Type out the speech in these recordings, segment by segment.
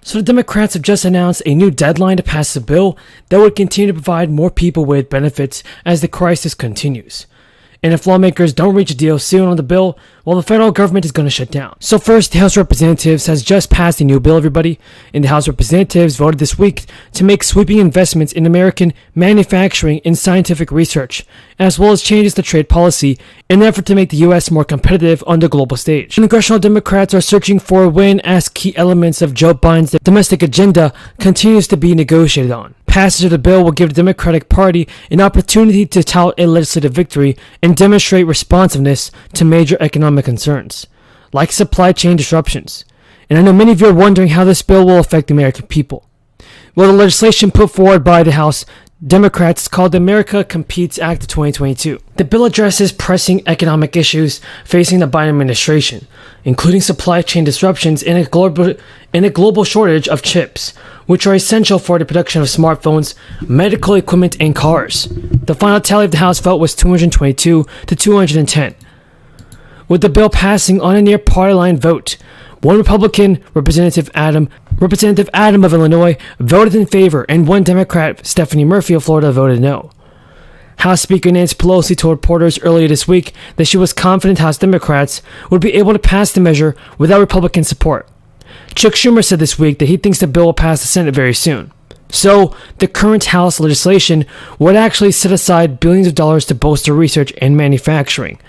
So the Democrats have just announced a new deadline to pass a bill that would continue to provide more people with benefits as the crisis continues. And if lawmakers don't reach a deal soon on the bill, well, the federal government is going to shut down. So first, the House of Representatives has just passed a new bill, everybody. And the House of Representatives voted this week to make sweeping investments in American manufacturing and scientific research, as well as changes to trade policy in an effort to make the U.S. more competitive on the global stage. Congressional Democrats are searching for a win as key elements of Joe Biden's domestic agenda continues to be negotiated on. Passage of the bill will give the Democratic Party an opportunity to tout a legislative victory and demonstrate responsiveness to major economic concerns, like supply chain disruptions. And I know many of you are wondering how this bill will affect the American people. Well, the legislation put forward by the House Democrats is called the America Competes Act of 2022. The bill addresses pressing economic issues facing the Biden administration, including supply chain disruptions and a global shortage of chips, which are essential for the production of smartphones, medical equipment, and cars. The final tally of the House vote was 222 to 210, with the bill passing on a near party line vote. One Republican, Representative Adam of Illinois, voted in favor, and one Democrat, Stephanie Murphy of Florida, voted no. House Speaker Nancy Pelosi told reporters earlier this week that she was confident House Democrats would be able to pass the measure without Republican support. Chuck Schumer said this week that he thinks the bill will pass the Senate very soon. So, the current House legislation would actually set aside billions of dollars to bolster research and manufacturing.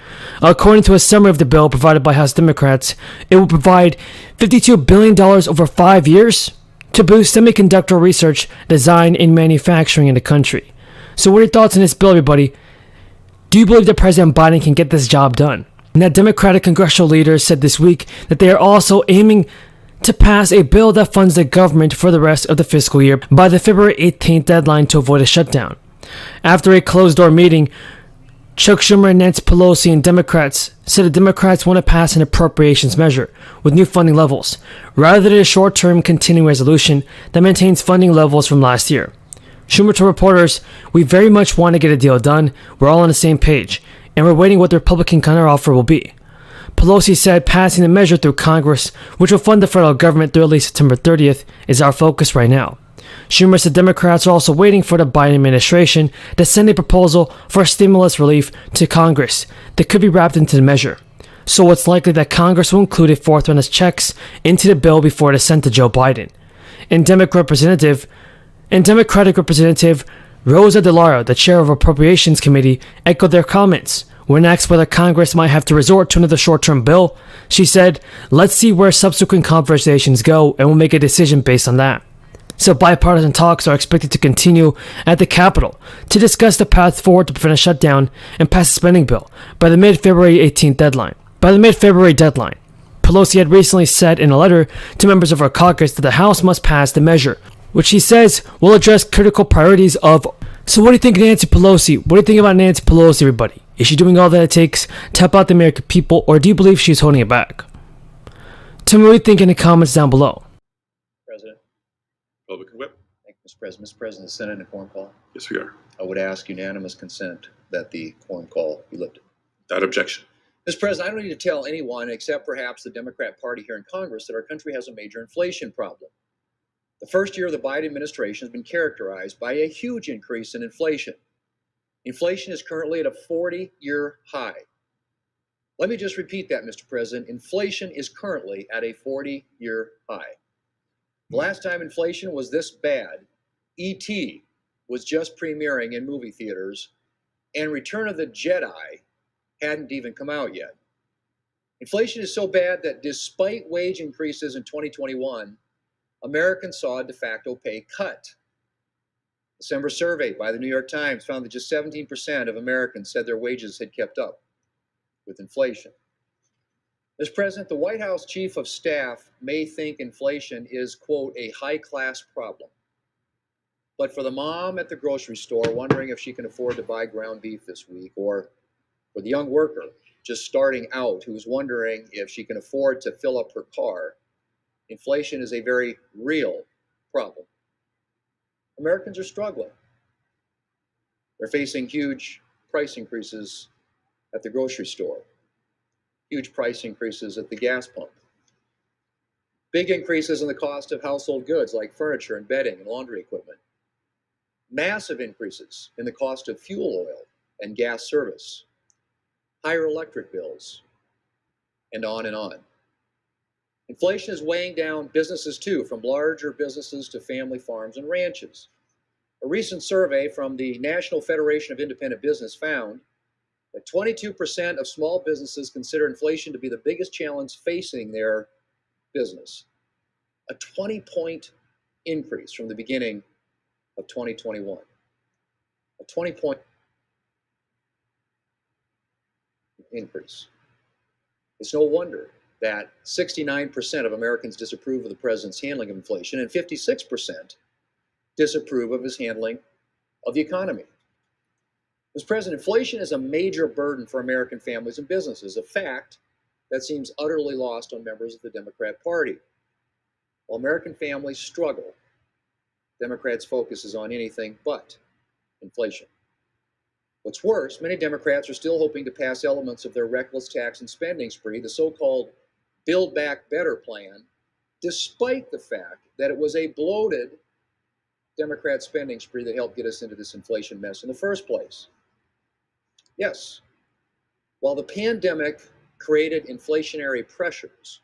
According to a summary of the bill provided by House Democrats, it will provide $52 billion over 5 years to boost semiconductor research, design, and manufacturing in the country. So what are your thoughts on this bill, everybody? Do you believe that President Biden can get this job done? And that Democratic congressional leaders said this week that they are also aiming to pass a bill that funds the government for the rest of the fiscal year by the February 18th deadline to avoid a shutdown. After a closed-door meeting, Chuck Schumer and Nancy Pelosi and Democrats said the Democrats want to pass an appropriations measure with new funding levels, rather than a short-term continuing resolution that maintains funding levels from last year. Schumer told reporters, "We very much want to get a deal done. We're all on the same page, and we're waiting what the Republican counteroffer will be." Pelosi said passing the measure through Congress, which will fund the federal government through at least September 30th, is our focus right now. Schumer said Democrats are also waiting for the Biden administration to send a proposal for stimulus relief to Congress that could be wrapped into the measure. So it's likely that Congress will include a fourth round of checks into the bill before it is sent to Joe Biden. And Democratic Representative Rosa DeLauro, the chair of Appropriations Committee, echoed their comments. When asked whether Congress might have to resort to another short-term bill, she said, "Let's see where subsequent conversations go, and we'll make a decision based on that." So bipartisan talks are expected to continue at the Capitol to discuss the path forward to prevent a shutdown and pass a spending bill by the mid-February 18th deadline. Pelosi had recently said in a letter to members of her caucus that the House must pass the measure, which she says will address critical priorities of. So what do you think of Nancy Pelosi? What do you think about Nancy Pelosi, everybody? Is she doing all that it takes to help out the American people, or do you believe she's holding it back? Tell me what you think in the comments down below. President. Republican Whip. Thank you, Mr. President. Mr. President, the Senate in a quorum call. Yes, we are. I would ask unanimous consent that the quorum call be lifted. Without objection. Mr. President, I don't need to tell anyone except perhaps the Democrat Party here in Congress that our country has a major inflation problem. The first year of the Biden administration has been characterized by a huge increase in inflation. Inflation is currently at a 40-year high. Let me just repeat that, Mr. President. Inflation is currently at a 40-year high. The last time inflation was this bad, E.T. was just premiering in movie theaters, and Return of the Jedi hadn't even come out yet. Inflation is so bad that despite wage increases in 2021, Americans saw a de facto pay cut. December survey by the New York Times found that just 17% of Americans said their wages had kept up with inflation. Mr. President, the White House Chief of Staff may think inflation is, quote, a high-class problem. But for the mom at the grocery store wondering if she can afford to buy ground beef this week, or for the young worker just starting out who's wondering if she can afford to fill up her car, inflation is a very real problem. Americans are struggling. They're facing huge price increases at the grocery store, huge price increases at the gas pump, Big increases in the cost of household goods like furniture and bedding and laundry equipment. Massive increases in the cost of fuel oil and gas service. Higher electric bills, and on and on. Inflation is weighing down businesses too, from larger businesses to family farms and ranches. A recent survey from the National Federation of Independent Business found that 22% of small businesses consider inflation to be the biggest challenge facing their business. A 20-point increase from the beginning of 2021. A 20-point increase. It's no wonder that 69% of Americans disapprove of the president's handling of inflation, and 56% disapprove of his handling of the economy. Mr. President, inflation is a major burden for American families and businesses, a fact that seems utterly lost on members of the Democrat Party. While American families struggle, Democrats' focus is on anything but inflation. What's worse, many Democrats are still hoping to pass elements of their reckless tax and spending spree, the so-called Build Back Better plan, despite the fact that it was a bloated Democrat spending spree that helped get us into this inflation mess in the first place. Yes, while the pandemic created inflationary pressures,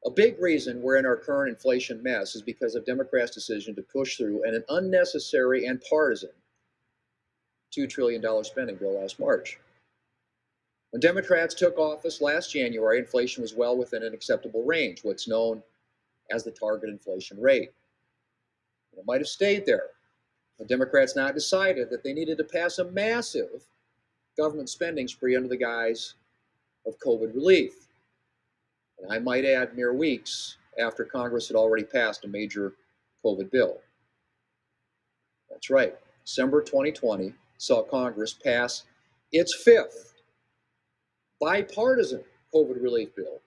a big reason we're in our current inflation mess is because of Democrats' decision to push through an unnecessary and partisan $2 trillion spending bill last March. When Democrats took office last January, inflation was well within an acceptable range, what's known as the target inflation rate. It might have stayed there. The Democrats now decided that they needed to pass a massive government spending spree under the guise of COVID relief. And I might add, mere weeks after Congress had already passed a major COVID bill. That's right, December 2020 saw Congress pass its fifth bipartisan COVID relief bill.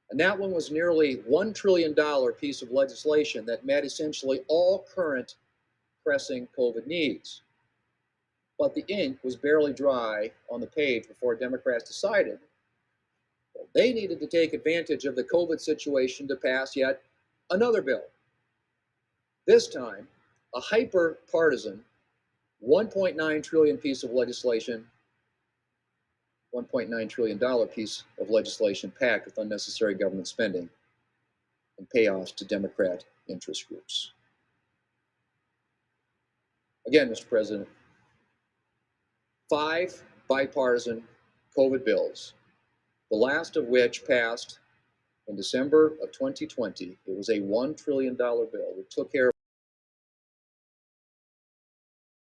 And that one was nearly $1 trillion piece of legislation that met essentially all current pressing COVID needs. But the ink was barely dry on the page before Democrats decided that they needed to take advantage of the COVID situation to pass yet another bill. This time, a hyper-partisan $1.9 trillion piece of legislation, $1.9 trillion piece of legislation packed with unnecessary government spending and payoffs to Democrat interest groups. Again, Mr. President, 5 bipartisan COVID bills, the last of which passed in December of 2020. It was a $1 trillion bill that took care of